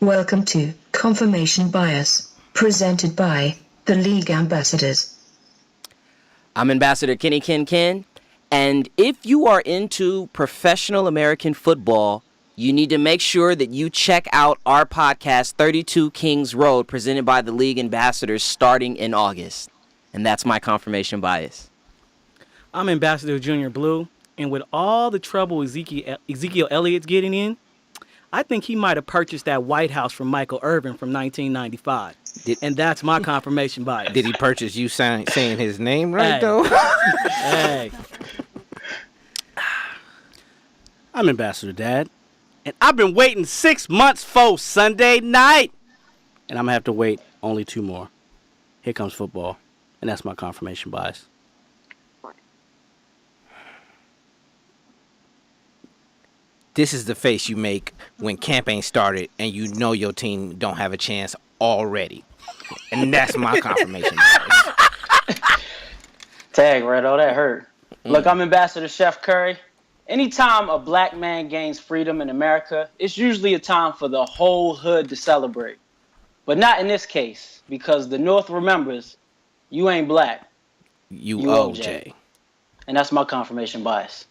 Welcome to Confirmation Bias, presented by the League Ambassadors. I'm Ambassador Kenny Ken, and if you are into professional American football, you need to make sure that you check out our podcast, 32 Kings Road, presented by the League Ambassadors, starting in August. And that's my confirmation bias. I'm Ambassador Junior Blue, and with all the trouble Ezekiel Elliott's getting in, I think he might have purchased that White House from Michael Irvin from 1995. And that's my confirmation bias. Did he purchase you saying his name right, though? Hey. I'm Ambassador Dad, and I've been waiting 6 months for Sunday night. And I'm going to have to wait only 2 more. Here comes football, and that's my confirmation bias. This is the face you make when camp ain't started and you know your team don't have a chance already. And that's my confirmation bias. Tag, Redo, that hurt. Look, I'm Ambassador Chef Curry. Anytime a black man gains freedom in America, it's usually a time for the whole hood to celebrate. But not in this case, because the North remembers you ain't black. You OJ. And that's my confirmation bias.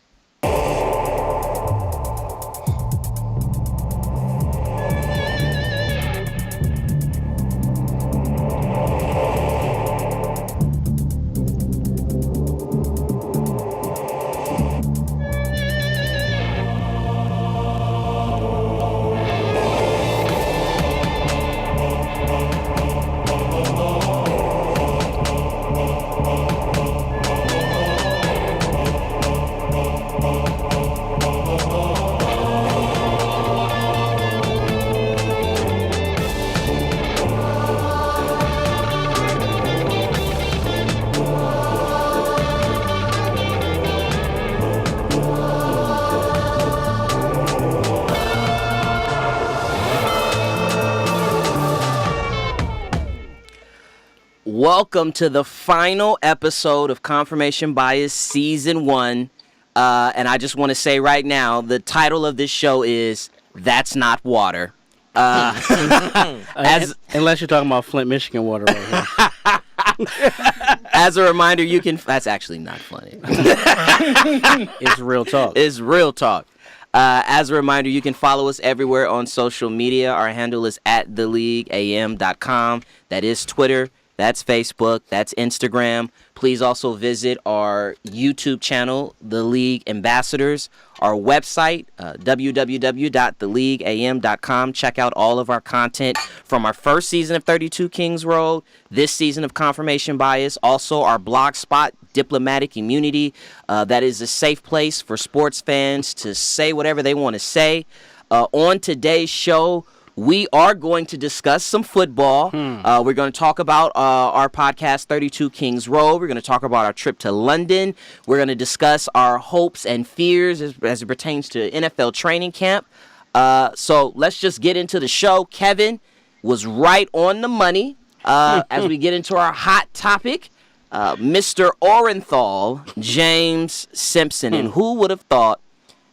Welcome to the final episode of Confirmation Bias Season 1. And I just want to say right now, the title of this show is That's Not Water. Unless you're talking about Flint, Michigan water right here. As a reminder, you can... That's actually not funny. It's real talk. It's real talk. As a reminder, you can follow us everywhere on social media. Our handle is @theleagueam.com. That is Twitter. That's Facebook. That's Instagram. Please also visit our YouTube channel, The League Ambassadors. Our website, www.theleagueam.com. Check out all of our content from our first season of 32 Kings Road, this season of Confirmation Bias. Also, our blog spot, Diplomatic Immunity. That is a safe place for sports fans to say whatever they want to say. On today's show, we are going to discuss some football. We're going to talk about our podcast, 32 Kings Road. We're going to talk about our trip to London. We're going to discuss our hopes and fears as it pertains to NFL training camp. So let's just get into the show. Kevin was right on the money as we get into our hot topic. Mr. Orenthal, James Simpson. And who would have thought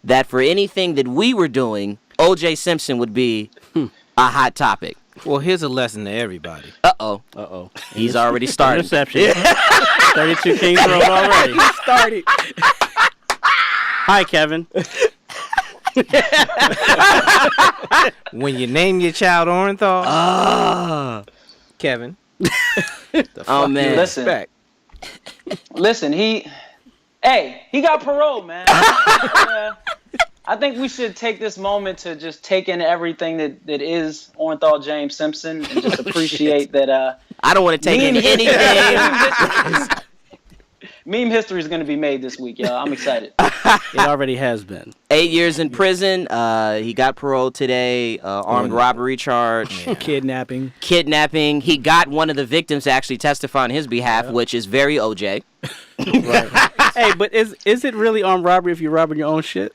that for anything that we were doing, OJ Simpson would be a hot topic. Well, here's a lesson to everybody. Uh-oh. He's already started. Interception. 32 Kings Road already. He started. Hi, Kevin. When you name your child Orenthal, Kevin. Oh, man. Listen, he got parole, man. I think we should take this moment to just take in everything that is Orenthal James Simpson and just appreciate that. I don't want to take in anything. Meme history is going to be made this week, y'all. I'm excited. It already has been. 8 years in prison. He got paroled today. Armed robbery charge. Yeah. Kidnapping. He got one of the victims to actually testify on his behalf, which is very OJ. Right. Hey, but is it really armed robbery if you're robbing your own shit?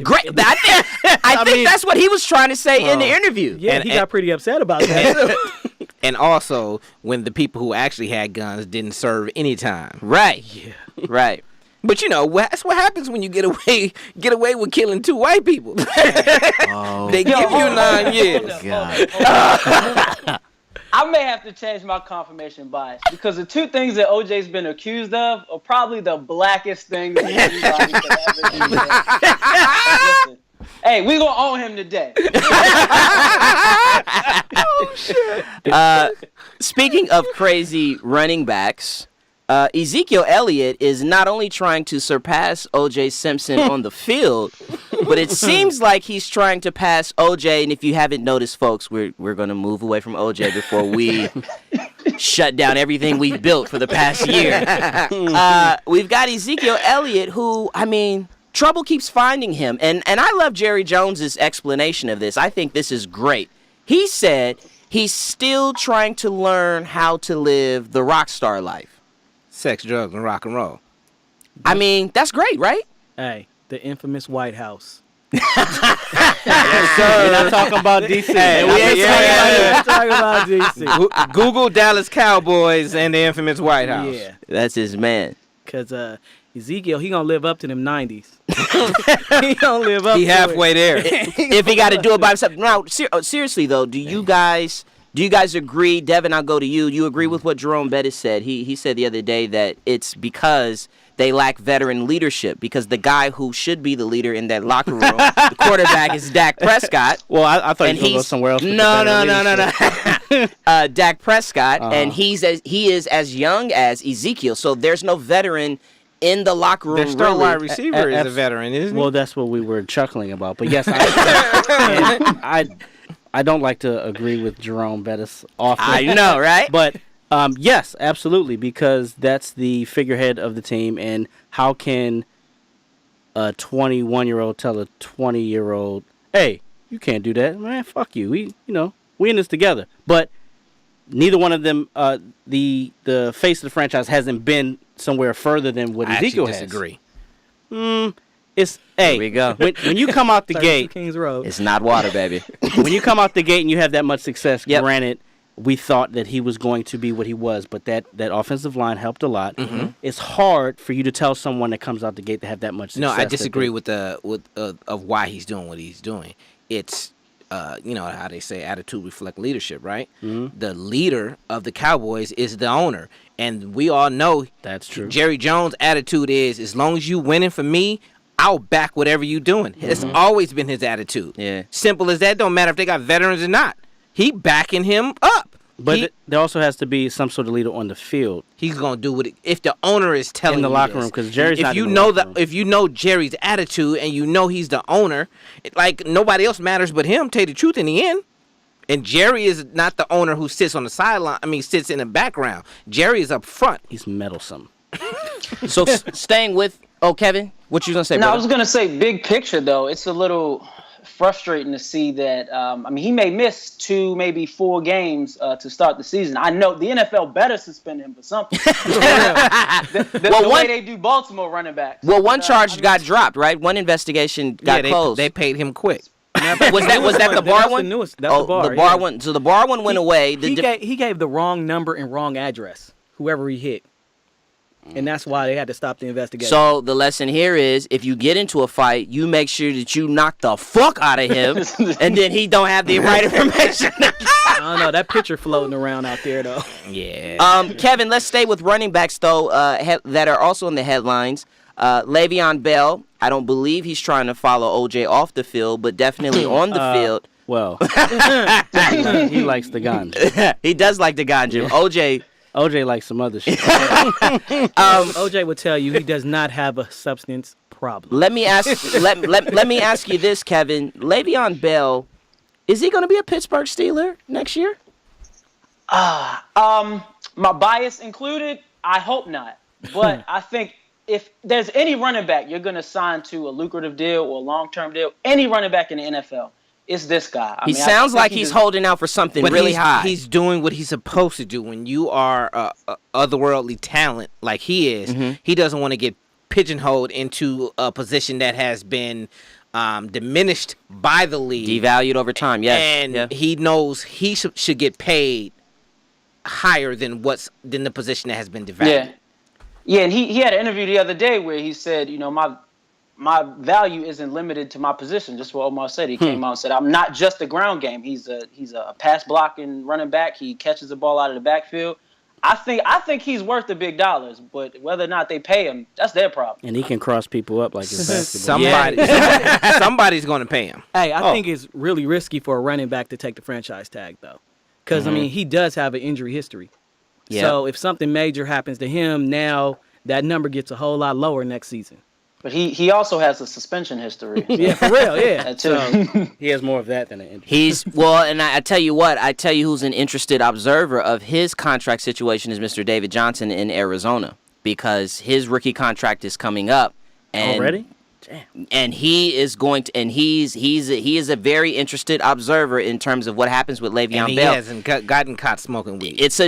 Great. I think that's what he was trying to say in the interview. Yeah, and he got pretty upset about that. And also, when the people who actually had guns didn't serve any time. Right. Yeah. Right. But that's what happens when you get away with killing 2 white people. They give you 9 years. I may have to change my confirmation bias because the 2 things that OJ's been accused of are probably the blackest thing that anybody could ever do. Listen, hey, we gonna own him today. Oh shit. Speaking of crazy running backs, Ezekiel Elliott is not only trying to surpass OJ Simpson on the field, but it seems like he's trying to pass OJ. And if you haven't noticed, folks, we're going to move away from OJ before we shut down everything we've built for the past year. We've got Ezekiel Elliott, who, trouble keeps finding him. And I love Jerry Jones's explanation of this. I think this is great. He said he's still trying to learn how to live the rock star life. Sex, drugs, and rock and roll. That's great, right? Hey, the infamous White House. Yes, sir. We're not talking about DC. We're talking about DC. Google Dallas Cowboys and the infamous White House. Yeah, That's his man. because Ezekiel, he gonna live up to them 90s. He gonna live up. He to halfway it. there. If he got to do it by himself. Now, seriously, though, do you guys agree? Devin, I'll go to you. You agree with what Jerome Bettis said? He said the other day that it's because they lack veteran leadership, because the guy who should be the leader in that locker room, the quarterback, is Dak Prescott. Well, I thought And you were going to go he's somewhere else. with the no, veteran leadership. Dak Prescott, and he is as young as Ezekiel. So there's no veteran in the locker room. Their star really. wide receiver is a abs- veteran, isn't he? Well, that's what we were chuckling about. But yes, I don't like to agree with Jerome Bettis often. I know, right? But yes, absolutely, because that's the figurehead of the team. And how can a 21-year-old tell a 20-year-old, "Hey, you can't do that, man. Fuck you. We in this together." But neither one of them, the face of the franchise, hasn't been somewhere further than what I Ezekiel actually has. disagree. It's Here we go. when you come out the 32 gate. Kings Road. It's not water, baby. When you come out the gate and you have that much success, Yep. granted, we thought that he was going to be what he was, but that offensive line helped a lot. Mm-hmm. It's hard for you to tell someone that comes out the gate to have that much success. No, I that disagree they- with of why he's doing what he's doing. It's how they say attitude reflect leadership, right? Mm-hmm. The leader of the Cowboys is the owner, and we all know That's true. Jerry Jones' attitude is, as long as you winning for me, I'll back whatever you doing. It's always been his attitude. Yeah. Simple as that. Don't matter if they got veterans or not. He backing him up. But there also has to be some sort of leader on the field. He's gonna do what if the owner is telling In the you locker this. room, 'cause Jerry's if not you in the know locker room. if you know Jerry's attitude and you know he's the owner, like nobody else matters but him. Tell you the truth in the end. And Jerry is not the owner who sits on the sideline. Sits in the background. Jerry is up front. He's meddlesome. So staying with Kevin, what you gonna say? No, I brother? was gonna say big picture though. It's a little frustrating to see that. He may miss 2, maybe 4 games to start the season. I know the NFL better suspend him for something. the way they do Baltimore running backs. Well, one charge got dropped, right? One investigation got closed. They paid him quick. was that the bar That's one? the newest. That's the bar. the bar yeah. one. So the bar one went away. He gave the wrong number and wrong address, whoever he hit. And that's why they had to stop the investigation. So the lesson here is, if you get into a fight, you make sure that you knock the fuck out of him, and then he don't have the right information. I don't know. That picture floating around out there, though. Yeah. Kevin, let's stay with running backs, though, that are also in the headlines. Le'Veon Bell, I don't believe he's trying to follow OJ off the field, but definitely on the field. Well, he likes the ganja. He does like the ganja. OJ likes some other shit. OJ would tell you he does not have a substance problem. Let me ask. let me ask you this, Kevin. Le'Veon Bell, is he going to be a Pittsburgh Steeler next year? My bias included, I hope not. But I think if there's any running back you're going to sign to a lucrative deal or a long-term deal, any running back in the NFL, it's this guy. He sounds like he's holding out for something really high. He's doing what he's supposed to do. When you are a otherworldly talent like he is, he doesn't want to get pigeonholed into a position that has been diminished by the league. Devalued over time, yes. And he knows he should get paid higher than the position that has been devalued. Yeah. Yeah, and he had an interview the other day where he said, my value isn't limited to my position. Just what Omar said. He came out and said, I'm not just a ground game. He's a pass blocking running back. He catches the ball out of the backfield. I think he's worth the big dollars, but whether or not they pay him, that's their problem. And he can cross people up like it's basketball. Somebody's going to pay him. Hey, I think it's really risky for a running back to take the franchise tag, though. Because, I mean, he does have an injury history. Yeah. So if something major happens to him, now that number gets a whole lot lower next season. But he also has a suspension history. So. Yeah, for real, yeah. He has more of that than an injury. And I tell you what, who's an interested observer of his contract situation is Mr. David Johnson in Arizona, because his rookie contract is coming up. And, already? Damn. And he is going to, and he is a very interested observer in terms of what happens with Le'Veon and he Bell. hasn't gotten caught smoking weed. It's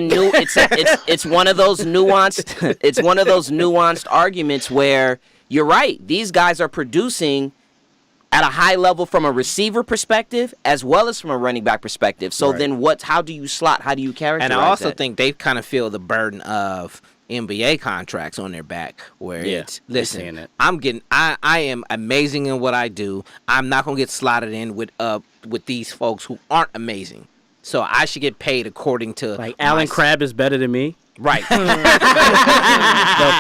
one of those nuanced arguments where you're right. These guys are producing at a high level from a receiver perspective as well as from a running back perspective. So then how do you characterize And I also that? think they kind of feel the burden of NBA contracts on their back where it's, listen, I am amazing in what I do. I'm not going to get slotted in with these folks who aren't amazing. So I should get paid according to like Alan Crabb is better than me. Right. The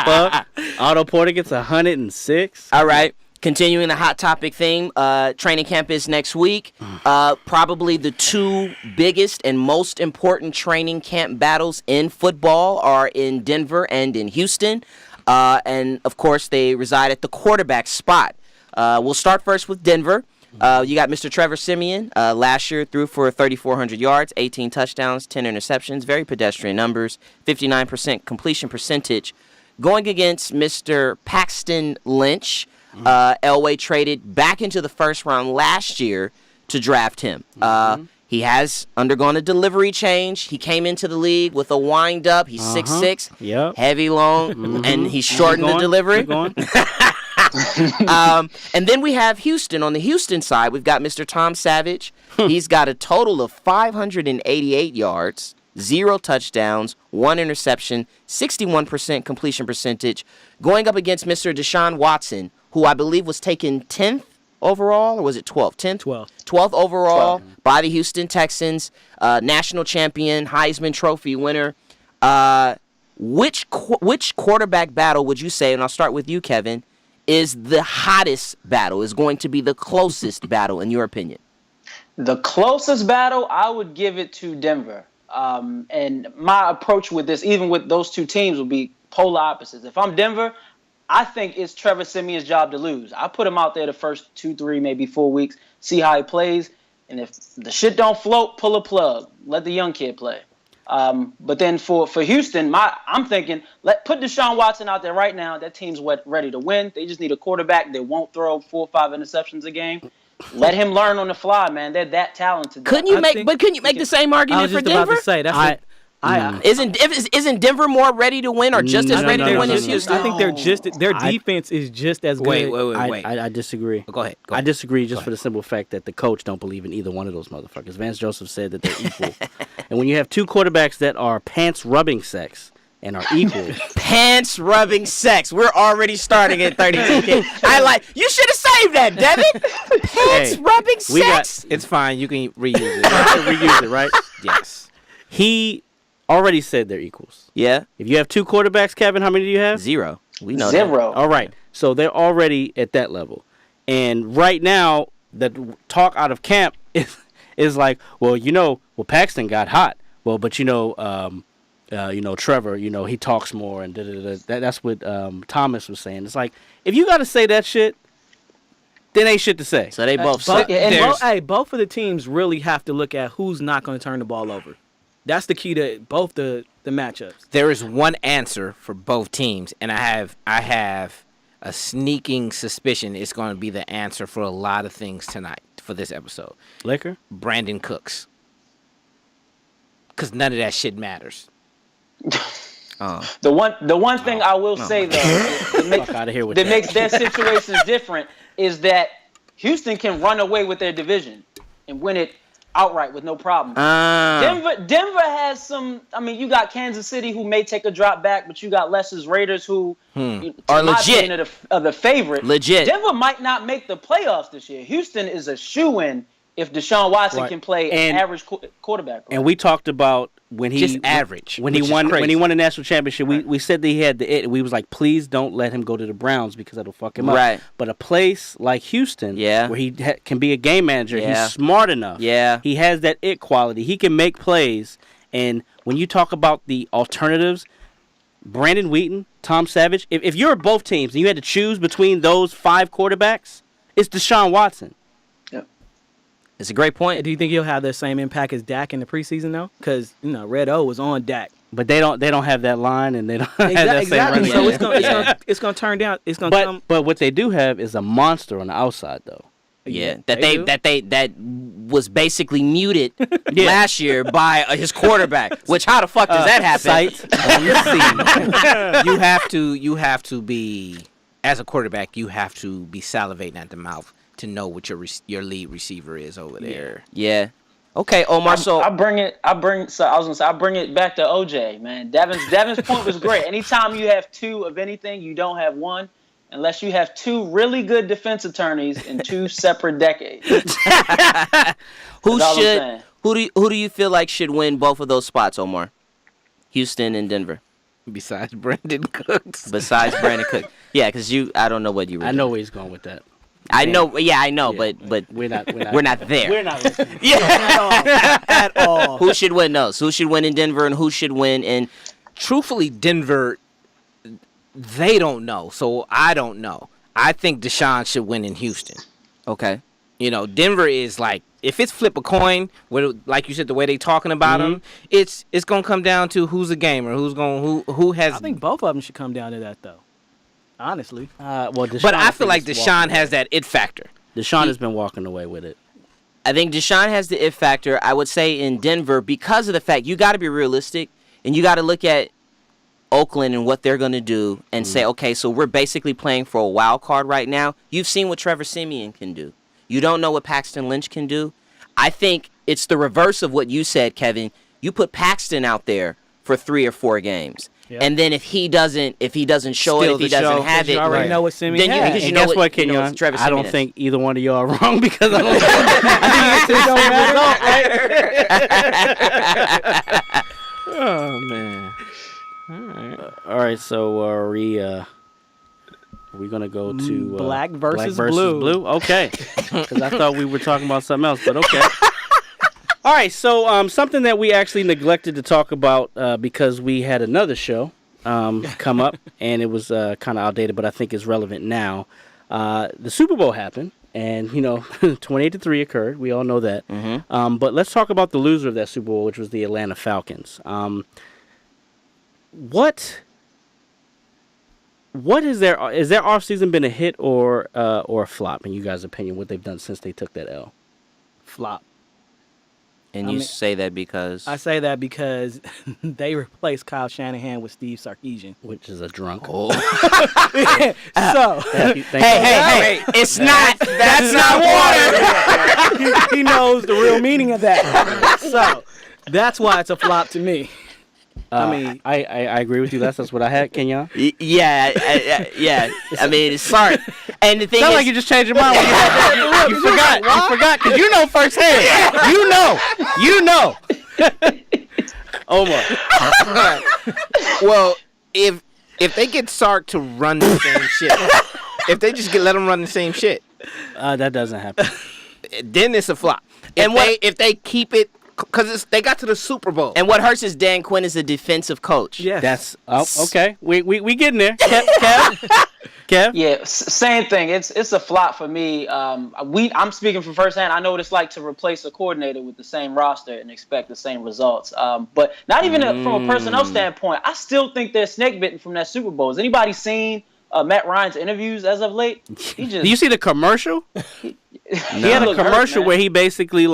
fuck? Otto Porter gets 106. All right. Continuing the hot topic theme, training camp is next week. Probably the two biggest and most important training camp battles in football are in Denver and in Houston. And, of course, they reside at the quarterback spot. We'll start first with Denver. You got Mr. Trevor Siemian. Last year threw for 3,400 yards, 18 touchdowns, 10 interceptions. Very pedestrian numbers, 59% completion percentage. Going against Mr. Paxton Lynch. Elway traded back into the first round last year to draft him. He has undergone a delivery change. He came into the league with a wind up. He's 6'6", heavy, long, and he shortened the delivery. And then we have Houston. On the Houston side, we've got Mr. Tom Savage. He's got a total of 588 yards, 0 touchdowns, 1 interception, 61% completion percentage, going up against Mr. Deshaun Watson, who I believe was taken 10th overall, or was it 12th? 10th? 12th overall by the Houston Texans, national champion, Heisman Trophy winner. Which quarterback battle would you say, and I'll start with you, Kevin, is the hottest battle, is going to be the closest battle, in your opinion? The closest battle, I would give it to Denver. And my approach with this, even with those two teams, would be polar opposites. If I'm Denver, I think it's Trevor Siemian's job to lose. I put him out there the first 2, 3, maybe 4 weeks, see how he plays. And if the shit don't float, pull a plug. Let the young kid play. But then for Houston, I'm thinking, put Deshaun Watson out there right now. That team's ready to win. They just need a quarterback that won't throw 4 or 5 interceptions a a game. Let him learn on the fly, man. They're that talented. Couldn't you make the same argument for Denver? I was just about to say isn't Denver more ready to win or just as ready to win as Houston? I think their defense is just as good. Wait. I disagree. Go ahead. I disagree just for the simple fact that the coach don't believe in either one of those motherfuckers. Vance Joseph said that they're equal. And when you have two quarterbacks that are pants-rubbing sex and are equal. Pants-rubbing sex. We're already starting at 32. You should have saved that, Devin. Pants-rubbing sex. It's fine. You can reuse it. Reuse it, right? Yes. He already said they're equals. Yeah. If you have two quarterbacks, Kevin, how many do you have? 0. We know 0. that. All right. So they're already at that level. And right now, the talk out of camp is like, well, Paxton got hot. Well, but Trevor, he talks more and that's what Thomas was saying. It's like, if you got to say that shit, then ain't shit to say. So they both both of the teams really have to look at who's not going to turn the ball over. That's the key to both the matchups. There is one answer for both teams, and I have a sneaking suspicion it's going to be the answer for a lot of things tonight for this episode. Liquor? Brandon Cooks. Because none of that shit matters. The one thing I will say though that makes their situations different is that Houston can run away with their division and win it outright with no problem. Denver has some. I mean, you got Kansas City who may take a drop back, but you got Lester's Raiders who are legit. Are the favorite. Legit. Denver might not make the playoffs this year. Houston is a shoo-in if Deshaun Watson can play an average quarterback. And we talked about when he just average when he won the national championship. We said that he had the it. We was like, please don't let him go to the Browns because that'll fuck him up. Right. But a place like Houston, where he can be a game manager, he's smart enough. Yeah. He has that it quality. He can make plays. And when you talk about the alternatives, Brandon Wheaton, Tom Savage, if you're both teams and you had to choose between those 5 quarterbacks, it's Deshaun Watson. It's a great point. Do you think he'll have the same impact as Dak in the preseason though? Because Red O was on Dak, but they don't have that line and they don't have that same running. So it's gonna turn down. It's gonna come. But what they do have is a monster on the outside though. Yeah, that was basically muted last year by his quarterback. Which how the fuck does that happen? Sight you have to be, as a quarterback, you have to be salivating at the mouth to know what your lead receiver is over there. Yeah. Okay, Omar. I bring it back to OJ, man. Devin's point was great. Anytime you have 2 of anything, you don't have 1, unless you have 2 really good defense attorneys in 2 separate decades. Who do you feel like should win both of those spots, Omar? Houston and Denver. Besides Brandon Cooks. Besides Brandon Cooks. Yeah, because I don't know what you were I know where he's going with that. I know, but we're not there. We're not listening. At all. Who should win those? Who should win in Denver and who should win in? Truthfully, Denver, they don't know, so I don't know. I think Deshaun should win in Houston. Okay. Denver is like, if it's flip a coin, like you said, the way they talking about him, it's gonna come down to who's a gamer, who has. I think both of them should come down to that though. Honestly. But I feel like Deshaun has that it factor. Deshaun has been walking away with it. I think Deshaun has the it factor. I would say in Denver, because of the fact you got to be realistic and you got to look at Oakland and what they're going to do and say, okay, so we're basically playing for a wild card right now. You've seen what Trevor Siemian can do. You don't know what Paxton Lynch can do. I think it's the reverse of what you said, Kevin. You put Paxton out there for 3 or 4 games. Yep. And then if he doesn't show it, if he doesn't have it, you already know what Simeon has. You know guess what, Kenyon? I don't think either one of y'all are wrong because I don't matter. Oh man! All right. So are we gonna go to Black versus Blue? Okay. Because I thought we were talking about something else, but okay. All right, so something that we actually neglected to talk about because we had another show come up, and it was kind of outdated, but I think it's relevant now. The Super Bowl happened, and 28-3 occurred. We all know that. Mm-hmm. But let's talk about the loser of that Super Bowl, which was the Atlanta Falcons. What is their offseason been a hit or a flop in you guys' opinion? What they've done since they took that L? Flop. And you say that because? I say that because they replaced Kyle Shanahan with Steve Sarkisian. Which is a drunk. Oh. Thank you. Hey, it's not, that's not water. He knows the real meaning of that. So, that's why it's a flop to me. I agree with you. That's what I had, Kenyon. Yeah. I mean, it's sorry. And the thing sounds is, like you just changed your mind. You forgot because you know firsthand. You know. Omar. Well, if they get Sark to run the same shit, if they just let him run the same shit, that doesn't happen. Then it's a flop. If they keep it. Because they got to the Super Bowl. And what hurts is Dan Quinn is a defensive coach. Yeah, that's okay. We getting there. Kev? Yeah, same thing. It's a flop for me. I'm speaking from firsthand. I know what it's like to replace a coordinator with the same roster and expect the same results. But not even from a personnel standpoint, I still think they're snake bitten from that Super Bowl. Has anybody seen Matt Ryan's interviews as of late? Do you see the commercial? He had a commercial where he basically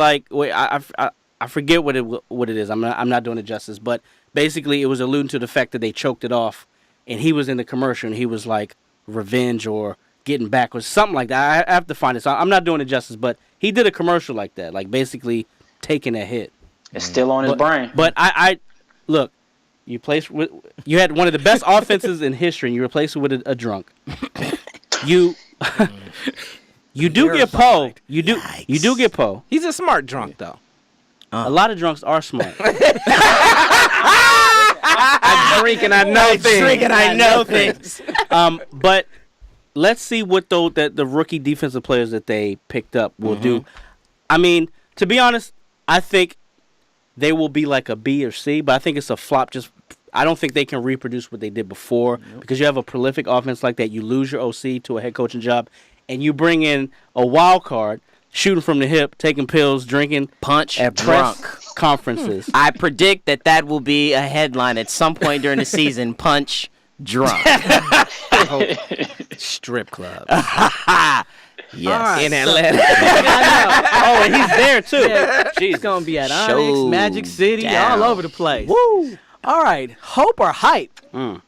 I forget what it is. I'm not doing it justice, but basically it was alluding to the fact that they choked it off, and he was in the commercial and he was like revenge or getting back or something like that. I have to find it. So I'm not doing it justice, but he did a commercial like that, like basically taking a hit. It's still on his brain. But I look, you had one of the best offenses in history, and you replaced it with a drunk. You do get Poe. You do get Poe. He's a smart drunk though. A lot of drunks are smart. I drink and I know things. Drink and I know things. But let's see what the rookie defensive players that they picked up will do. I mean, to be honest, I think they will be like a B or C, but I think it's a flop. I don't think they can reproduce what they did before because you have a prolific offense like that. You lose your OC to a head coaching job, and you bring in a wild card, shooting from the hip, taking pills, drinking punch at drunk press conferences. I predict that will be a headline at some point during the season. Punch drunk. Strip club. Yes. In Atlanta. Oh, and he's there too. Yeah, he's gonna be at Onyx, Show Magic City, down. all over the place. Woo! All right, hope or hype? Mm.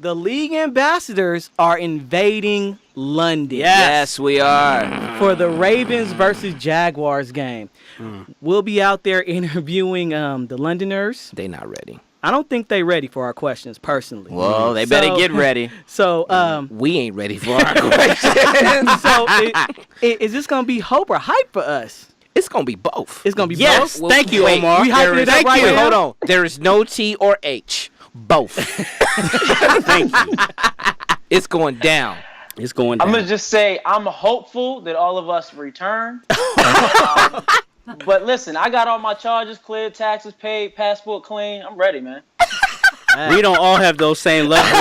The league ambassadors are invading London. Yes, we are. For the Ravens versus Jaguars game. We'll be out there interviewing the Londoners. They not ready. I don't think they're ready for our questions personally. Well, they better get ready. So, We ain't ready for our questions. so is this gonna be hope or hype for us? It's gonna be both. It's gonna be Yes, both. thank you, Wait, Omar. we hyping it up Thank right you. now? Hold on. There is no T or H. Both. Thank you. It's going down. It's going down. I'm gonna just say I'm hopeful that all of us return. But listen, I got all my charges cleared, taxes paid, passport clean. I'm ready, man. We don't all have those same levels.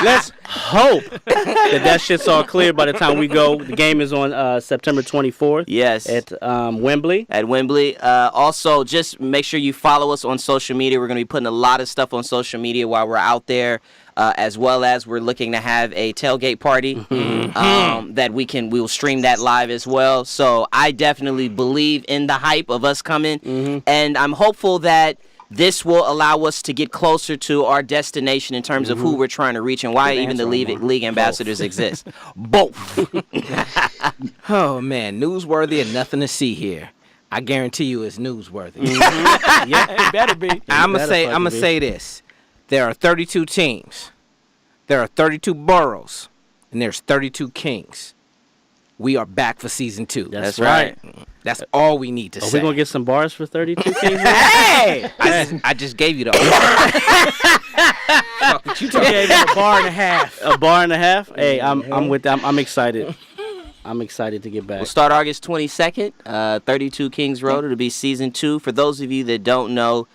Let's hope that shit's all clear by the time we go. The game is on September 24th. Yes. At Wembley. At Wembley. Also, just make sure you follow us on social media. We're going to be putting a lot of stuff on social media while we're out there, as well as we're looking to have a tailgate party that we'll stream that live as well. So I definitely believe in the hype of us coming, and I'm hopeful that this will allow us to get closer to our destination in terms of who we're trying to reach and why even the league ambassadors exist. Both. Oh man, newsworthy and nothing to see here. I guarantee you it's newsworthy. Yeah, it better be. I'm gonna say this. There are 32 teams. There are 32 boroughs, and there's 32 kings. We are back for season 2. That's right. That's all we need to Are say. we going to get some bars for 32 Kings? Hey! I just gave you the fuck what you You talking gave him a bar and a half. A bar and a half? Hey, I'm with them. I'm excited. I'm excited to get back. We'll start August 22nd, 32 Kings Road. It'll be season 2. For those of you that don't know,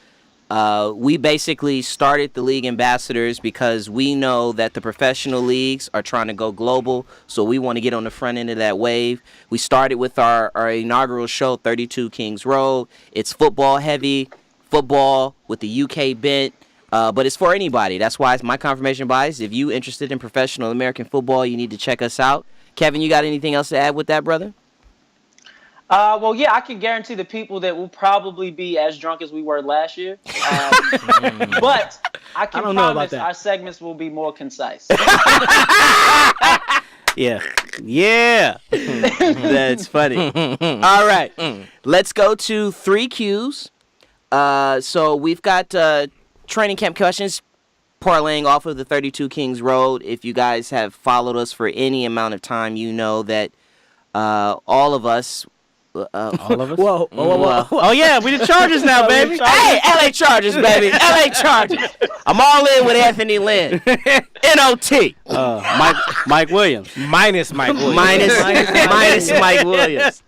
we basically started the league ambassadors because we know that the professional leagues are trying to go global, so we want to get on the front end of that wave. We started with our inaugural show, 32 Kings Road. It's football heavy, football with the UK bent, but it's for anybody. That's why it's my confirmation bias. If you're interested in professional American football, you need to check us out. Kevin, you got anything else to add with that, brother? Well, yeah, I can guarantee the people that will probably be as drunk as we were last year. But I can don't know about promise that. our segments will be more concise. Yeah. Yeah. That's funny. All right. Let's go to 3 Qs. So we've got training camp questions parlaying off of the 32 Kings Road. If you guys have followed us for any amount of time, you know that all of us... All of us? Whoa. Oh, yeah. We the Chargers now, baby. Hey, LA Chargers, baby. LA Chargers. I'm all in with Anthony Lynn. NOT. Mike Williams. Minus Mike Williams. Minus Mike Williams.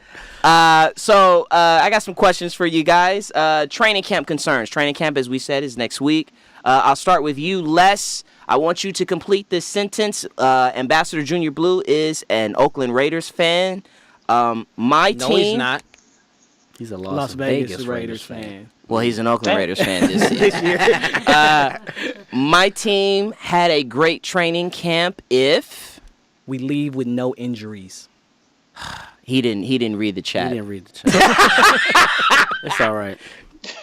So I got some questions for you guys. Training camp concerns. Training camp, as we said, is next week. I'll start with you, Les. I want you to complete this sentence. Ambassador Junior Blue is an Oakland Raiders fan. My No, team. he's not. He's a Las Vegas Raiders fan. Well, he's an Oakland Raiders fan this year. My team had a great training camp. If We leave with no injuries. he didn't read the He chat. didn't read the chat. It's all right.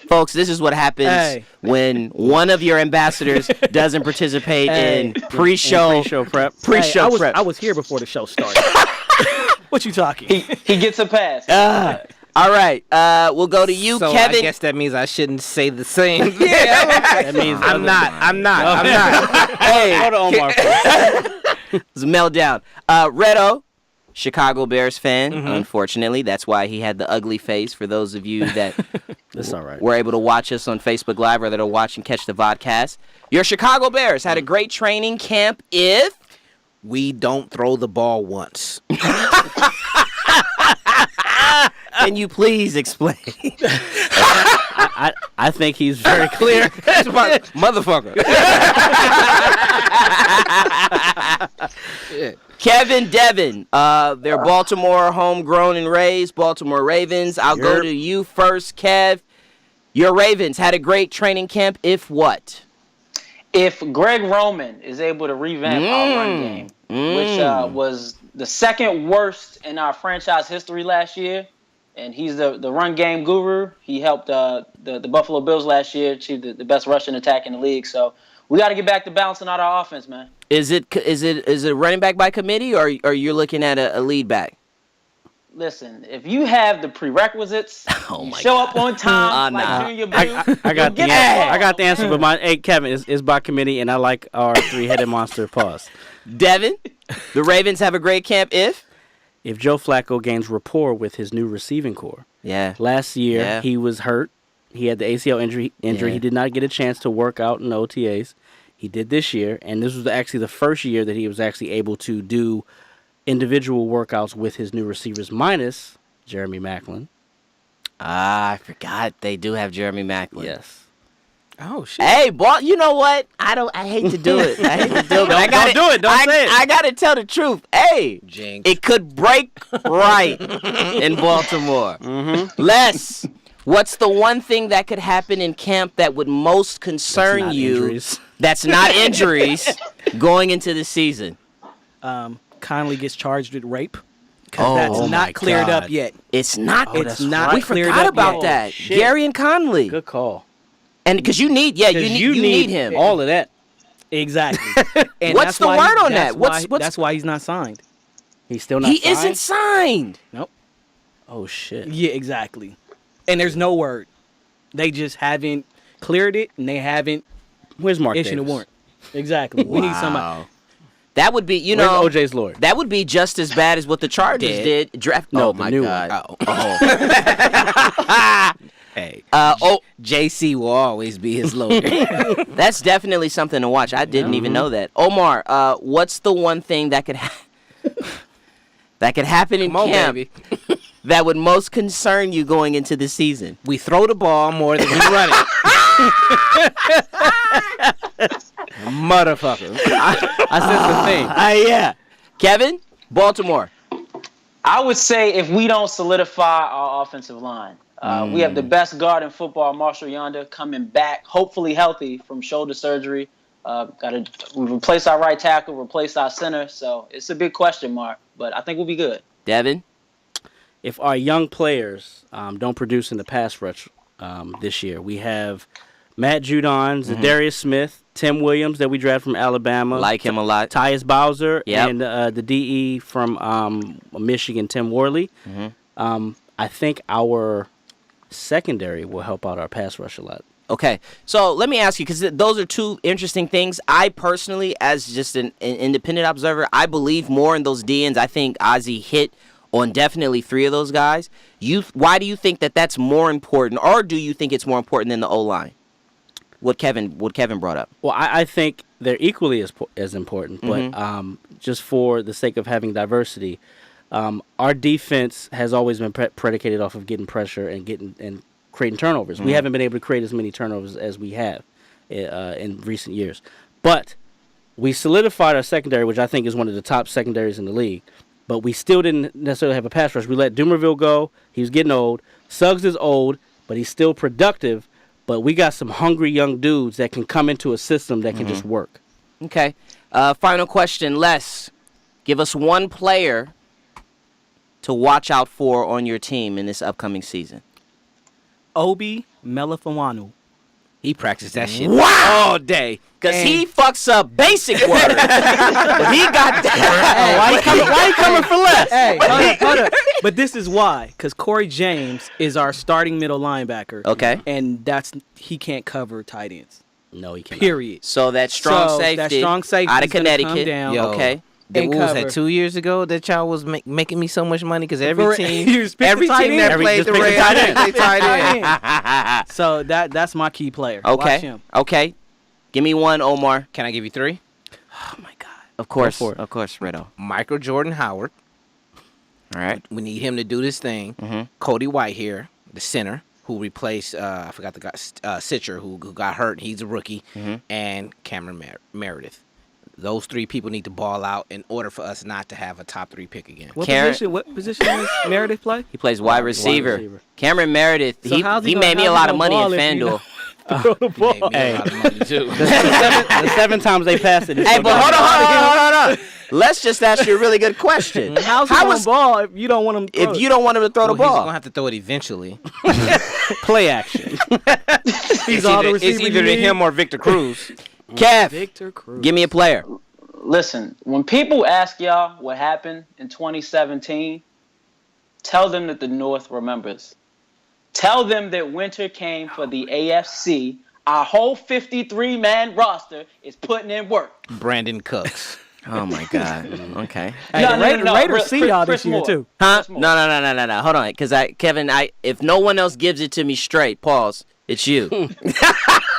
Folks, this is what happens when one of your ambassadors doesn't participate in pre-show prep. pre-show prep. I was here before the show started. What you talking? He gets a pass. All right. We'll go to you, So Kevin. I guess that means I shouldn't say the same. That means I'm not. Hey, Go to Omar first. it's a meltdown. Redo, Chicago Bears fan. Unfortunately, that's why he had the ugly face. For those of you that That's all right. were able to watch us on Facebook Live or that are watching Catch the Vodcast, your Chicago Bears had a great training camp. If We don't throw the ball once. can you please explain? I think he's very clear. Motherfucker. Kevin Devin, they're Baltimore homegrown and raised, Baltimore Ravens. I'll go to you first, Kev. Your Ravens had a great training camp. If what? If Greg Roman is able to revamp our run game, which was the second worst in our franchise history last year, and he's the run game guru. He helped the Buffalo Bills last year achieve the best rushing attack in the league. So we got to get back to balancing out our offense, man. Is it running back by committee, or you're looking at a lead back? Listen, if you have the prerequisites, Oh you my show up on time like nah. Junior Blue. I got the Get answer. the ball. I got the answer, but hey, Kevin is by committee, and I like our three-headed monster. Pause. Devin, the Ravens have a great camp. If Joe Flacco gains rapport with his new receiving core, Yeah. last year Yeah. he was hurt. He had the ACL injury. Yeah. He did not get a chance to work out in the OTAs. He did this year, and this was actually the first year that he was actually able to do individual workouts with his new receivers, minus Jeremy Maclin. I forgot they do have Jeremy Maclin. Yes. Oh shit. Hey, boy, you know what? I hate to do it. I hate to do it. But I gotta, don't do it. Don't say it. I gotta tell the truth. Hey, Jinx. it could break right in Baltimore. Les, what's the one thing that could happen in camp that would most concern not you? injuries. That's not injuries going into the season. Conley gets charged with rape. Oh, Because that's my not cleared God. up yet. It's not. It's that's not right. We cleared forgot up about yet. that. shit. Gary and Conley. Good call. And because you need, you 'Cause need him. all of that. Exactly. And What's that's the why word on that's that? why- What's- That's why he's not signed. He's still not He signed? isn't signed. Nope. Oh, shit. Yeah, exactly. And there's no word. They just haven't cleared it, and they haven't Where's Mark issued a Davis? warrant. Exactly. We need somebody. That would be, you Where's know, OJ's lawyer? that would be just as bad as what the Chargers did. Draft. No, oh the my new God. one. Hey. Oh, JC will always be his lawyer. that's definitely something to watch. I didn't even know that. Omar, what's the one thing that could that could happen in Come on, camp baby. that would most concern you going into the season? We throw the ball more than we run it. Motherfucker. I said the thing. Yeah. Kevin, Baltimore. I would say if we don't solidify our offensive line, we have the best guard in football, Marshall Yonder, coming back, hopefully healthy from shoulder surgery. We replace our right tackle, replace our center, so it's a big question mark, but I think we'll be good. Devin. If our young players don't produce in the pass rush this year, we have Matt Judon, Zadarius Smith, Tim Williams that we drafted from Alabama. Like him a lot. Tyus Bowser, Yep. and the DE from Michigan, Tim Worley. I think our secondary will help out our pass rush a lot. Okay, so let me ask you, because those are two interesting things. I personally, as just an independent observer, I believe more in those DNs. I think Ozzie hit on definitely 3 of those guys. Why do you think that that's more important, or do you think it's more important than the O-line? What Kevin brought up. Well, I think they're equally as important, but just for the sake of having diversity, our defense has always been predicated off of getting pressure and creating turnovers. We haven't been able to create as many turnovers as we have in recent years. But we solidified our secondary, which I think is one of the top secondaries in the league. But we still didn't necessarily have a pass rush. We let Dumerville go. He was getting old. Suggs is old, but he's still productive. But we got some hungry young dudes that can come into a system that can just work. Okay. Final question, Les. Give us one player to watch out for on your team in this upcoming season. Obi Melifawanu. He practiced that shit Wow! all day. Because he fucks up basic words. But he got that. Why you coming for less? Hey, hold up. But this is why. Because Corey James is our starting middle linebacker. Okay. And he can't cover tight ends. No, he can't. Period. So that strong safety out of Connecticut. Come down. Yo. Okay. And What was cover. that, 2 years ago that y'all was making me so much money? Because every You team just pick the tight end. that played just the pick the Rams, tight end. they tight end. So that's my key player. Watch Okay. him. Okay. Give me one, Omar. Can I give you 3? Oh my God. Of course. for it. Of course, Riddle. Michael Jordan Howard. All right. We need him to do this thing. Cody White here, the center, who replaced I forgot the guy Sitcher, who got hurt. He's a rookie, and Cameron Meredith. Those 3 people need to ball out in order for us not to have a top 3 pick again. What Karen- position does Meredith play? He plays wide receiver. receiver. Cameron Meredith, So how's he he made gonna- me a how's he lot of gonna money in ball if you FanDuel. Throw the ball. Made me a lot of money too. The 7 times they passed it. Hey, but hold on. Let's just ask you a really good question. How's he How gonna is ball if you don't want him to throw if it? you don't want him to throw the He's ball? gonna have to throw it eventually. Play action. He's all the receiver It's either you need. him or Victor Cruz. Kev, Victor Cruz. give me a player. Listen, when people ask y'all what happened in 2017, tell them that the North remembers. Tell them that winter came for the AFC. Our whole 53-man roster is putting in work. Brandon Cooks. Oh my God. Okay. Hey, No, the no, no, no. Raiders Chris- see y'all Chris this year Moore. too. Huh? Chris Moore. No. Hold on, because Kevin, if no one else gives it to me straight, pause. It's you.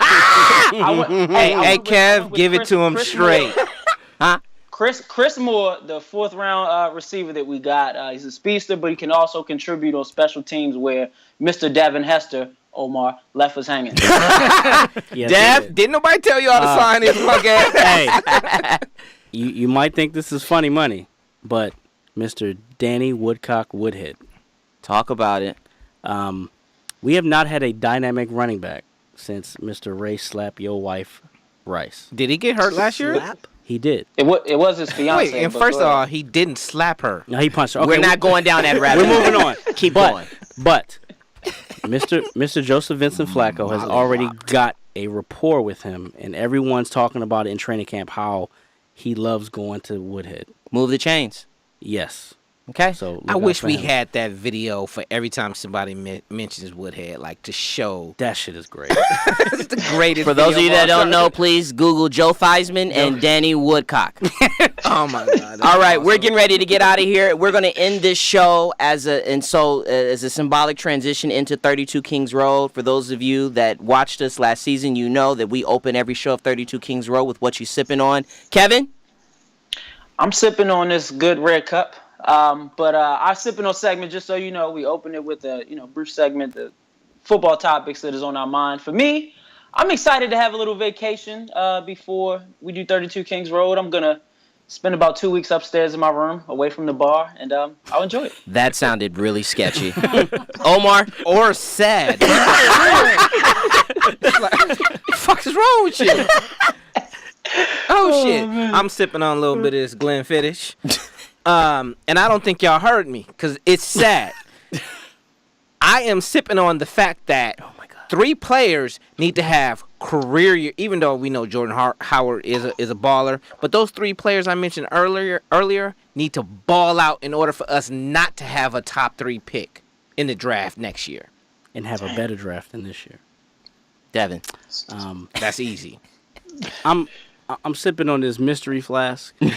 I went Hey, with Kev, give it Chris- to him Chris straight. Moore. Huh? Chris Moore, the 4th-round receiver that we got, he's a speedster, but he can also contribute on special teams where Mr. Devin Hester, Omar, left us hanging. Yes, he Dev, did. didn't nobody tell y'all to sign his punk ass? Hey, you might think this is funny money, but Mr. Danny Woodcock Woodhead. Talk about it. We have not had a dynamic running back since Mr. Ray Slap Your Wife Rice. Did he get hurt last year? Slap? He did. It was his fiance. Wait, and but first go of all, ahead. he didn't slap her. No, he punched her. We're Okay, not going down that rabbit We're hole. moving on. Keep going. But Mr. Joseph Vincent Flacco has already got a rapport with him, and everyone's talking about it in training camp how he loves going to Woodhead. Move the chains. Yes. Okay. So look I out wish for we him. had that video for every time somebody mentions Woodhead, like to show. That shit is great. It's the greatest. For those of you video that of all don't know, time. please Google Joe Theismann and Danny Woodcock. Oh my God. that's All right, we're awesome. getting ready to get out of here. We're going to end this show as a symbolic transition into 32 Kings Road. For those of you that watched us last season, you know that we open every show of 32 Kings Road with What You Sippin' On. Kevin? I'm sipping on this good red cup. But our sipping on segment, just so you know, we open it with a brief segment, the football topics that is on our mind. For me, I'm excited to have a little vacation before we do 32 Kings Road. I'm gonna spend about 2 weeks upstairs in my room, away from the bar, and I'll enjoy it. That sounded really sketchy. Omar? Or sad. Fuck is wrong with you? Oh shit! I'm sipping on a little bit of this Glenfiddich. And I don't think y'all heard me because it's sad. I am sipping on the fact that 3 players need to have career year, even though we know Jordan Howard is a baller, but those 3 players I mentioned earlier need to ball out in order for us not to have a top 3 pick in the draft next year. And have a better draft than this year. Devin? That's easy. I'm sipping on this mystery flask. It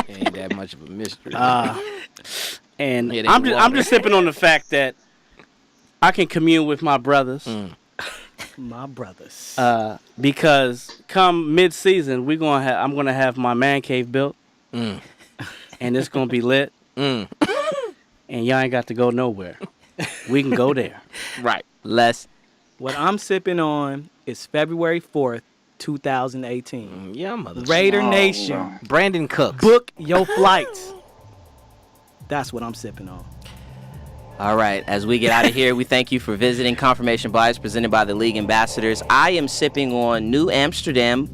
ain't that much of a mystery. And It ain't I'm water. just sipping on the fact that I can commune with my brothers. My brothers. Because come mid-season, I'm gonna have my man cave built, and it's gonna be lit, and y'all ain't got to go nowhere. We can go there. Right. Les? What I'm sipping on is February 4th, 2018. Yeah, mother. Raider Nation, wow. Brandon Cooks. book your flights. That's what I'm sipping on. All right, as we get out of here, we thank you for visiting Confirmation Bias presented by the League Ambassadors. I am sipping on New Amsterdam.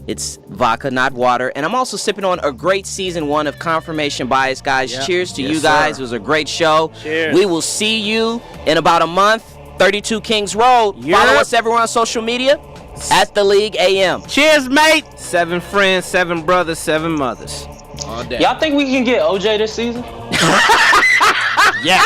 It's vodka, not water. And I'm also sipping on a great season 1 of Confirmation Bias, guys. Yep. Cheers to Yes, you guys. sir. It was a great show. Cheers. We will see you in about a month. 32 Kings Road. Yeah. Follow us everywhere on social media at the League AM. Cheers, mate. 7 friends, 7 brothers, 7 mothers. All day. Y'all think we can get OJ this season? Yeah.